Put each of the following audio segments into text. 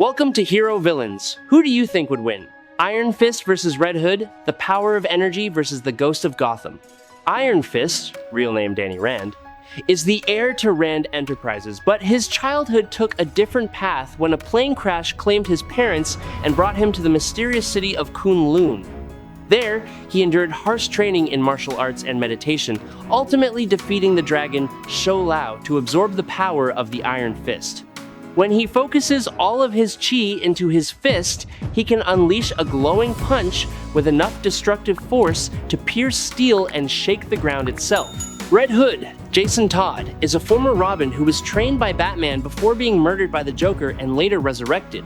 Welcome to Hero Villains. Who do you think would win? Iron Fist versus Red Hood, the power of energy versus the ghost of Gotham. Iron Fist, real name Danny Rand, is the heir to Rand Enterprises, but his childhood took a different path when a plane crash claimed his parents and brought him to the mysterious city of K'un Lun. There, he endured harsh training in martial arts and meditation, ultimately defeating the dragon Shou Lao to absorb the power of the Iron Fist. When he focuses all of his chi into his fist, he can unleash a glowing punch with enough destructive force to pierce steel and shake the ground itself. Red Hood, Jason Todd, is a former Robin who was trained by Batman before being murdered by the Joker and later resurrected.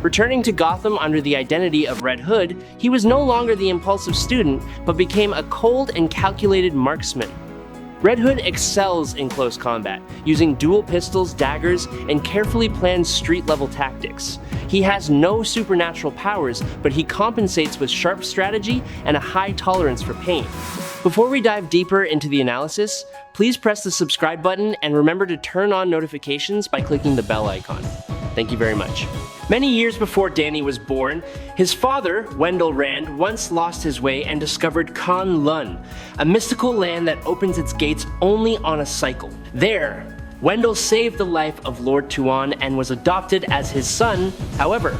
Returning to Gotham under the identity of Red Hood, he was no longer the impulsive student, but became a cold and calculated marksman. Red Hood excels in close combat, using dual pistols, daggers, and carefully planned street-level tactics. He has no supernatural powers, but he compensates with sharp strategy and a high tolerance for pain. Before we dive deeper into the analysis, please press the subscribe button and remember to turn on notifications by clicking the bell icon. Thank you very much. Many years before Danny was born, his father, Wendell Rand, once lost his way and discovered K'un Lun, a mystical land that opens its gates only on a cycle. There, Wendell saved the life of Lord Tuan and was adopted as his son. However,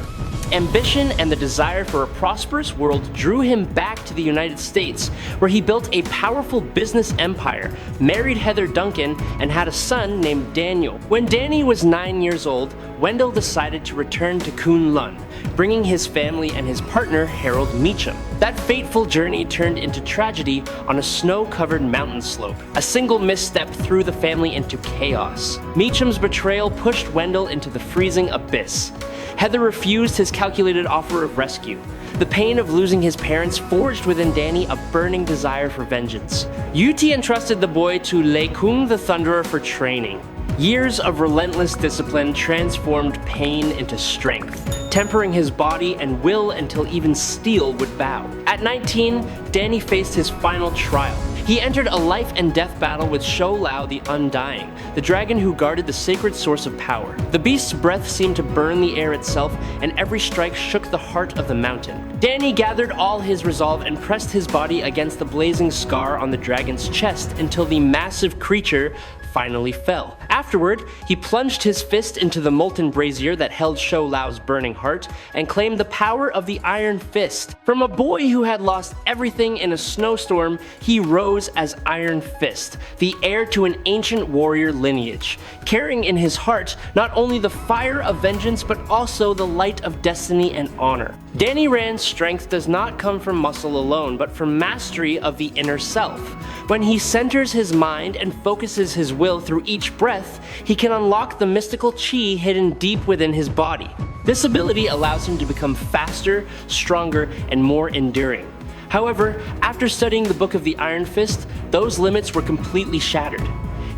ambition and the desire for a prosperous world drew him back to the United States, where he built a powerful business empire, married Heather Duncan, and had a son named Daniel. When Danny was 9 years old, Wendell decided to return to K'un Lun, bringing his family and his partner, Harold Meacham. That fateful journey turned into tragedy on a snow-covered mountain slope. A single misstep threw the family into chaos. Meacham's betrayal pushed Wendell into the freezing abyss. Heather refused his calculated offer of rescue. The pain of losing his parents forged within Danny a burning desire for vengeance. UT entrusted the boy to Lei Kung the Thunderer for training. Years of relentless discipline transformed pain into strength, tempering his body and will until even steel would bow. At 19, Danny faced his final trial. He entered a life and death battle with Shou Lao the Undying, the dragon who guarded the sacred source of power. The beast's breath seemed to burn the air itself, and every strike shook the heart of the mountain. Danny gathered all his resolve and pressed his body against the blazing scar on the dragon's chest until the massive creature finally fell. Afterward, he plunged his fist into the molten brazier that held Shou Lao's burning heart and claimed the power of the Iron Fist. From a boy who had lost everything in a snowstorm, he rose as Iron Fist, the heir to an ancient warrior lineage, carrying in his heart not only the fire of vengeance but also the light of destiny and honor. Danny Rand's strength does not come from muscle alone, but from mastery of the inner self. When he centers his mind and focuses his will through each breath, he can unlock the mystical chi hidden deep within his body. This ability allows him to become faster, stronger, and more enduring. However, after studying the Book of the Iron Fist, those limits were completely shattered.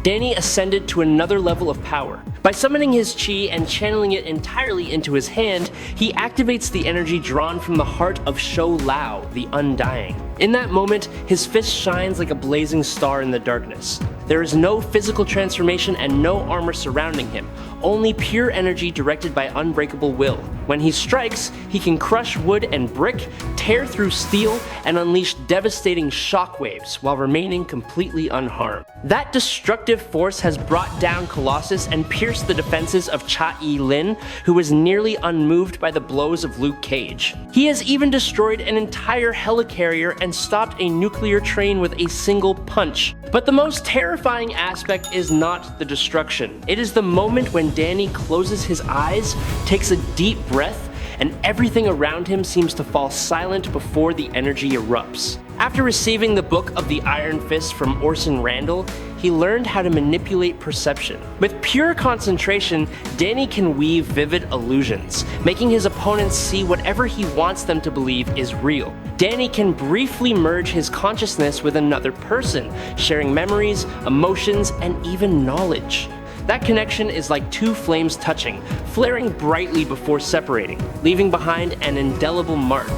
Danny ascended to another level of power. By summoning his chi and channeling it entirely into his hand, he activates the energy drawn from the heart of Shou Lao, the Undying. In that moment, his fist shines like a blazing star in the darkness. There is no physical transformation and no armor surrounding him, only pure energy directed by unbreakable will. When he strikes, he can crush wood and brick, tear through steel, and unleash devastating shockwaves while remaining completely unharmed. That destructive force has brought down Colossus and pierced the defenses of Cha-E-Lin, who was nearly unmoved by the blows of Luke Cage. He has even destroyed an entire helicarrier and stopped a nuclear train with a single punch. But the most terrifying aspect is not the destruction. It is the moment when Danny closes his eyes, takes a deep breath, and everything around him seems to fall silent before the energy erupts. After receiving the Book of the Iron Fist from Orson Randall, he learned how to manipulate perception. With pure concentration, Danny can weave vivid illusions, making his opponents see whatever he wants them to believe is real. Danny can briefly merge his consciousness with another person, sharing memories, emotions, and even knowledge. That connection is like two flames touching, flaring brightly before separating, leaving behind an indelible mark.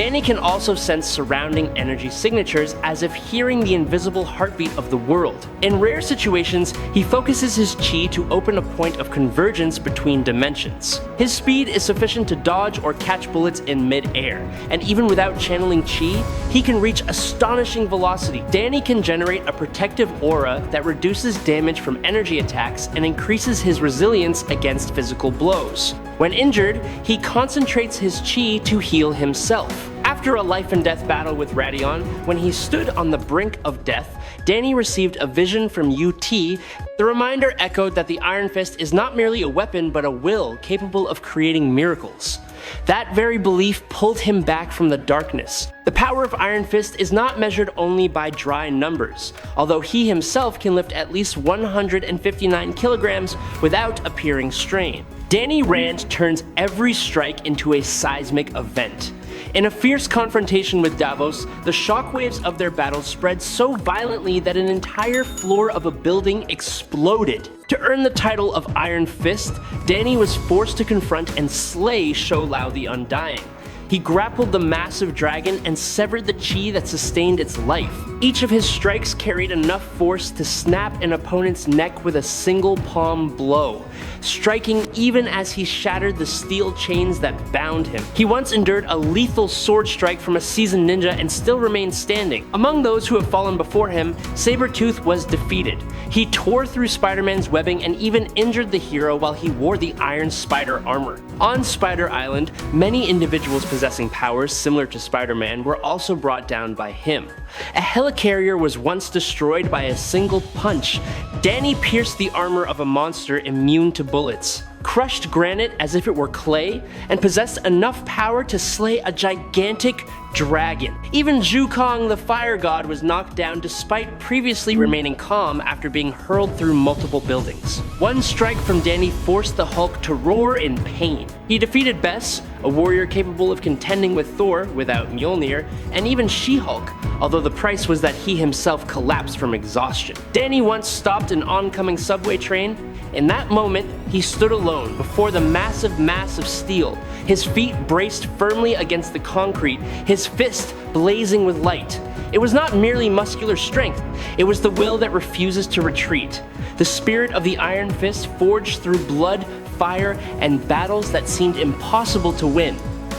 Danny can also sense surrounding energy signatures as if hearing the invisible heartbeat of the world. In rare situations, he focuses his chi to open a point of convergence between dimensions. His speed is sufficient to dodge or catch bullets in mid-air, and even without channeling chi, he can reach astonishing velocity. Danny can generate a protective aura that reduces damage from energy attacks and increases his resilience against physical blows. When injured, he concentrates his chi to heal himself. After a life and death battle with Radion, when he stood on the brink of death, Danny received a vision from UT. The reminder echoed that the Iron Fist is not merely a weapon but a will capable of creating miracles. That very belief pulled him back from the darkness. The power of Iron Fist is not measured only by dry numbers, although he himself can lift at least 159 kilograms without appearing strain. Danny Rand turns every strike into a seismic event. In a fierce confrontation with Davos, the shockwaves of their battle spread so violently that an entire floor of a building exploded. To earn the title of Iron Fist, Danny was forced to confront and slay Shou Lao the Undying. He grappled the massive dragon and severed the chi that sustained its life. Each of his strikes carried enough force to snap an opponent's neck with a single palm blow, striking even as he shattered the steel chains that bound him. He once endured a lethal sword strike from a seasoned ninja and still remained standing. Among those who have fallen before him, Sabretooth was defeated. He tore through Spider-Man's webbing and even injured the hero while he wore the Iron Spider armor. On Spider Island, many individuals possessing powers similar to Spider-Man were also brought down by him. A helicarrier was once destroyed by a single punch. Danny pierced the armor of a monster immune to bullets, crushed granite as if it were clay, and possessed enough power to slay a gigantic dragon. Even Zhu Kong, the fire god, was knocked down despite previously remaining calm after being hurled through multiple buildings. One strike from Danny forced the Hulk to roar in pain. He defeated Bess, a warrior capable of contending with Thor without Mjolnir, and even She-Hulk, although the price was that he himself collapsed from exhaustion. Danny once stopped an oncoming subway train. In that moment, he stood alone before the massive mass of steel, his feet braced firmly against the concrete, his fist blazing with light. It was not merely muscular strength, it was the will that refuses to retreat. The spirit of the Iron Fist forged through blood, fire, and battles that seemed impossible to win.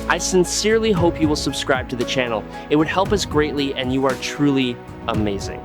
I sincerely hope you will subscribe to the channel. It would help us greatly, and you are truly amazing.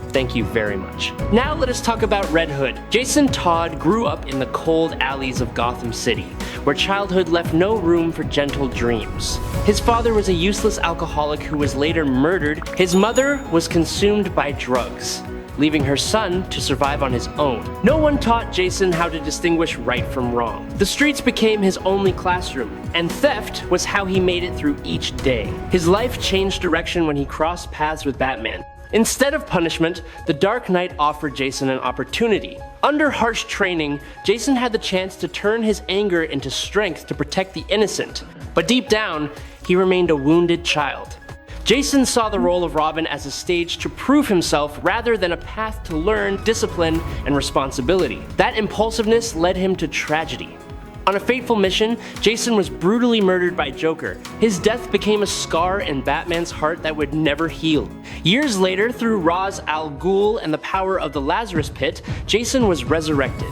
Thank you very much. Now let us talk about Red Hood. Jason Todd grew up in the cold alleys of Gotham City, where childhood left no room for gentle dreams. His father was a useless alcoholic who was later murdered. His mother was consumed by drugs, leaving her son to survive on his own. No one taught Jason how to distinguish right from wrong. The streets became his only classroom, and theft was how he made it through each day. His life changed direction when he crossed paths with Batman. Instead of punishment, the Dark Knight offered Jason an opportunity. Under harsh training, Jason had the chance to turn his anger into strength to protect the innocent, but deep down, he remained a wounded child. Jason saw the role of Robin as a stage to prove himself rather than a path to learn discipline and responsibility. That impulsiveness led him to tragedy. On a fateful mission, Jason was brutally murdered by Joker. His death became a scar in Batman's heart that would never heal. Years later, through Ra's al Ghul and the power of the Lazarus Pit, Jason was resurrected.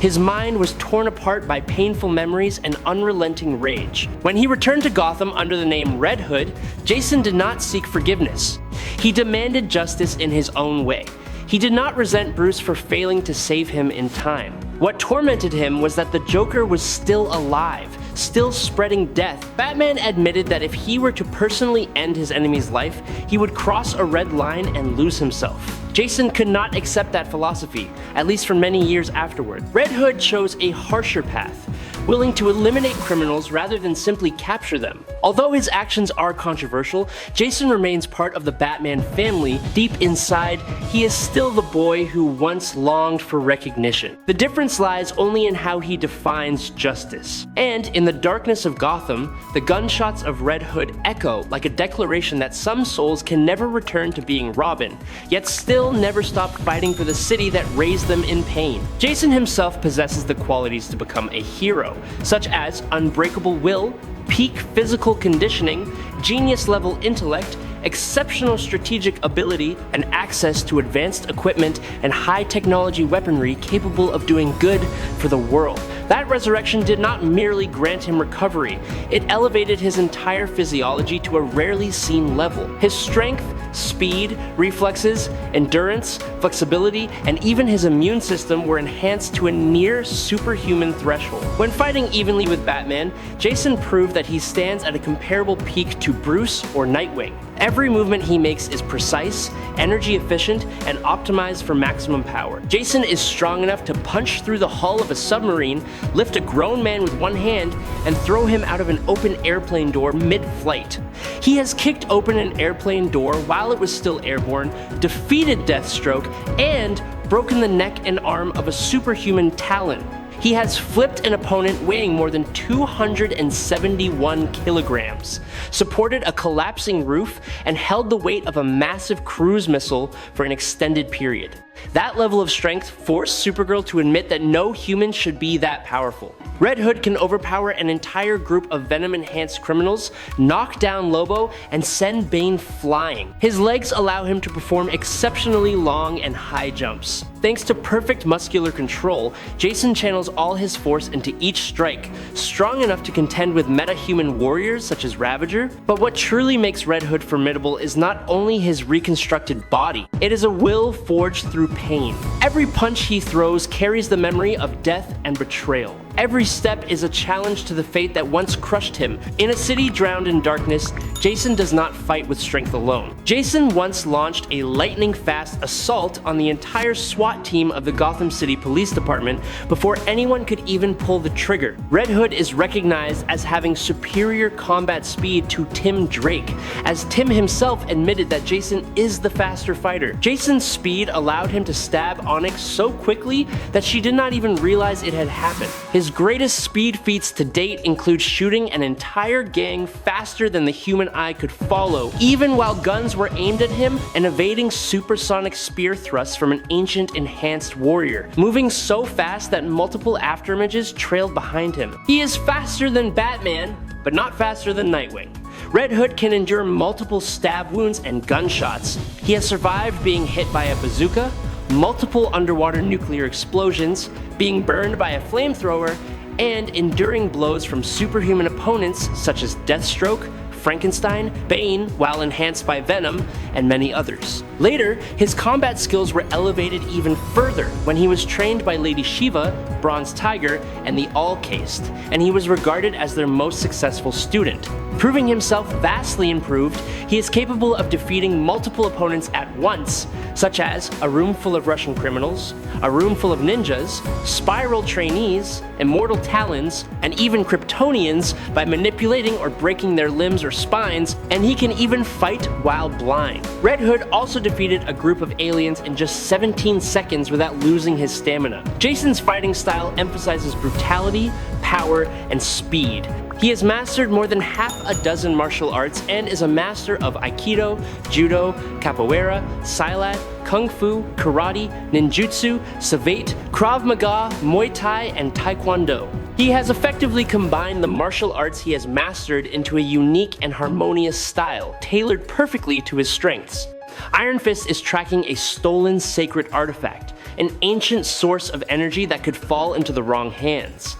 His mind was torn apart by painful memories and unrelenting rage. When he returned to Gotham under the name Red Hood, Jason did not seek forgiveness. He demanded justice in his own way. He did not resent Bruce for failing to save him in time. What tormented him was that the Joker was still alive, still spreading death. Batman admitted that if he were to personally end his enemy's life, he would cross a red line and lose himself. Jason could not accept that philosophy, at least for many years afterward. Red Hood chose a harsher path, willing to eliminate criminals rather than simply capture them. Although his actions are controversial, Jason remains part of the Batman family. Deep inside, he is still the boy who once longed for recognition. The difference lies only in how he defines justice. And in the darkness of Gotham, the gunshots of Red Hood echo like a declaration that some souls can never return to being Robin, yet still never stop fighting for the city that raised them in pain. Jason himself possesses the qualities to become a hero, such as unbreakable will, peak physical conditioning, genius-level intellect, exceptional strategic ability, and access to advanced equipment and high-technology weaponry capable of doing good for the world. That resurrection did not merely grant him recovery, it elevated his entire physiology to a rarely seen level. His strength, speed, reflexes, endurance, flexibility, and even his immune system were enhanced to a near superhuman threshold. When fighting evenly with Batman, Jason proved that he stands at a comparable peak to Bruce or Nightwing. Every movement he makes is precise, energy efficient, and optimized for maximum power. Jason is strong enough to punch through the hull of a submarine, lift a grown man with one hand, and throw him out of an open airplane door mid-flight. He has kicked open an airplane door while it was still airborne, defeated Deathstroke, and broken the neck and arm of a superhuman Talon. He has flipped an opponent weighing more than 271 kilograms, supported a collapsing roof, and held the weight of a massive cruise missile for an extended period. That level of strength forced Supergirl to admit that no human should be that powerful. Red Hood can overpower an entire group of Venom-enhanced criminals, knock down Lobo, and send Bane flying. His legs allow him to perform exceptionally long and high jumps. Thanks to perfect muscular control, Jason channels all his force into each strike, strong enough to contend with meta-human warriors such as Ravager. But what truly makes Red Hood formidable is not only his reconstructed body, it is a will forged through pain. Every punch he throws carries the memory of death and betrayal. Every step is a challenge to the fate that once crushed him. In a city drowned in darkness, Jason does not fight with strength alone. Jason once launched a lightning-fast assault on the entire SWAT team of the Gotham City Police Department before anyone could even pull the trigger. Red Hood is recognized as having superior combat speed to Tim Drake, as Tim himself admitted that Jason is the faster fighter. Jason's speed allowed him to stab Onyx so quickly that she did not even realize it had happened. His greatest speed feats to date include shooting an entire gang faster than the human eye could follow, even while guns were aimed at him, and evading supersonic spear thrusts from an ancient enhanced warrior, moving so fast that multiple afterimages trailed behind him. He is faster than Batman, but not faster than Nightwing. Red Hood can endure multiple stab wounds and gunshots. He has survived being hit by a bazooka, multiple underwater nuclear explosions, being burned by a flamethrower, and enduring blows from superhuman opponents such as Deathstroke, Frankenstein, Bane, while enhanced by Venom, and many others. Later, his combat skills were elevated even further when he was trained by Lady Shiva, Bronze Tiger, and the All-Cased, and he was regarded as their most successful student. Proving himself vastly improved, he is capable of defeating multiple opponents at once, such as a room full of Russian criminals, a room full of ninjas, spiral trainees, immortal Talons, and even Kryptonians by manipulating or breaking their limbs or spines, and he can even fight while blind. Red Hood also defeated a group of aliens in just 17 seconds without losing his stamina. Jason's fighting style emphasizes brutality, power, and speed. He has mastered more than half a dozen martial arts and is a master of Aikido, Judo, Capoeira, Silat, Kung Fu, Karate, Ninjutsu, Savate, Krav Maga, Muay Thai, and Taekwondo. He has effectively combined the martial arts he has mastered into a unique and harmonious style, tailored perfectly to his strengths. Iron Fist is tracking a stolen sacred artifact, an ancient source of energy that could fall into the wrong hands.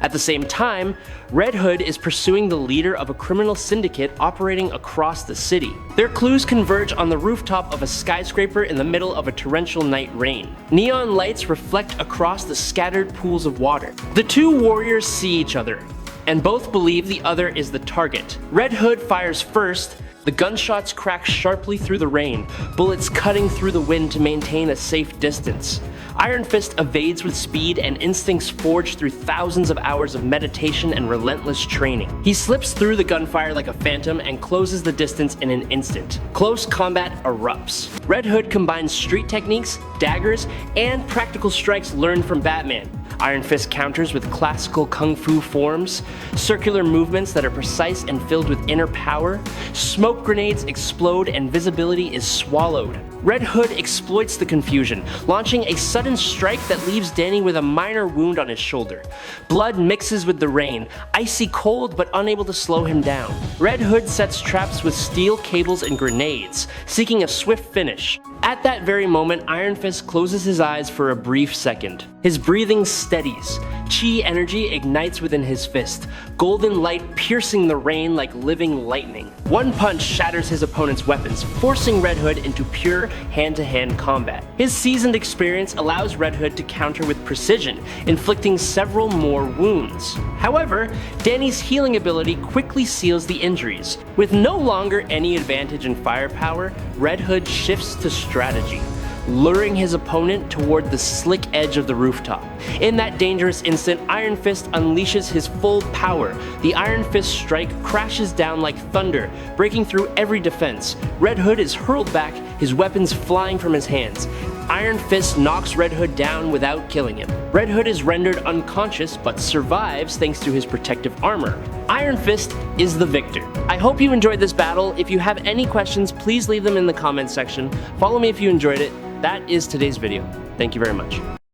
At the same time, Red Hood is pursuing the leader of a criminal syndicate operating across the city. Their clues converge on the rooftop of a skyscraper in the middle of a torrential night rain. Neon lights reflect across the scattered pools of water. The two warriors see each other, and both believe the other is the target. Red Hood fires first. The gunshots crack sharply through the rain, bullets cutting through the wind to maintain a safe distance. Iron Fist evades with speed and instincts forged through thousands of hours of meditation and relentless training. He slips through the gunfire like a phantom and closes the distance in an instant. Close combat erupts. Red Hood combines street techniques, daggers, and practical strikes learned from Batman. Iron Fist counters with classical kung fu forms, circular movements that are precise and filled with inner power. Smoke grenades explode and visibility is swallowed. Red Hood exploits the confusion, launching a sudden strike that leaves Danny with a minor wound on his shoulder. Blood mixes with the rain, icy cold but unable to slow him down. Red Hood sets traps with steel cables and grenades, seeking a swift finish. At that very moment, Iron Fist closes his eyes for a brief second. His breathing steadies. Chi energy ignites within his fist, golden light piercing the rain like living lightning. One punch shatters his opponent's weapons, forcing Red Hood into pure hand-to-hand combat. His seasoned experience allows Red Hood to counter with precision, inflicting several more wounds. However, Danny's healing ability quickly seals the injuries. With no longer any advantage in firepower, Red Hood shifts to strategy, luring his opponent toward the slick edge of the rooftop. In that dangerous instant, Iron Fist unleashes his full power. The Iron Fist strike crashes down like thunder, breaking through every defense. Red Hood is hurled back, his weapons flying from his hands. Iron Fist knocks Red Hood down without killing him. Red Hood is rendered unconscious but survives thanks to his protective armor. Iron Fist is the victor. I hope you enjoyed this battle. If you have any questions, please leave them in the comments section. Follow me if you enjoyed it. That is today's video. Thank you very much.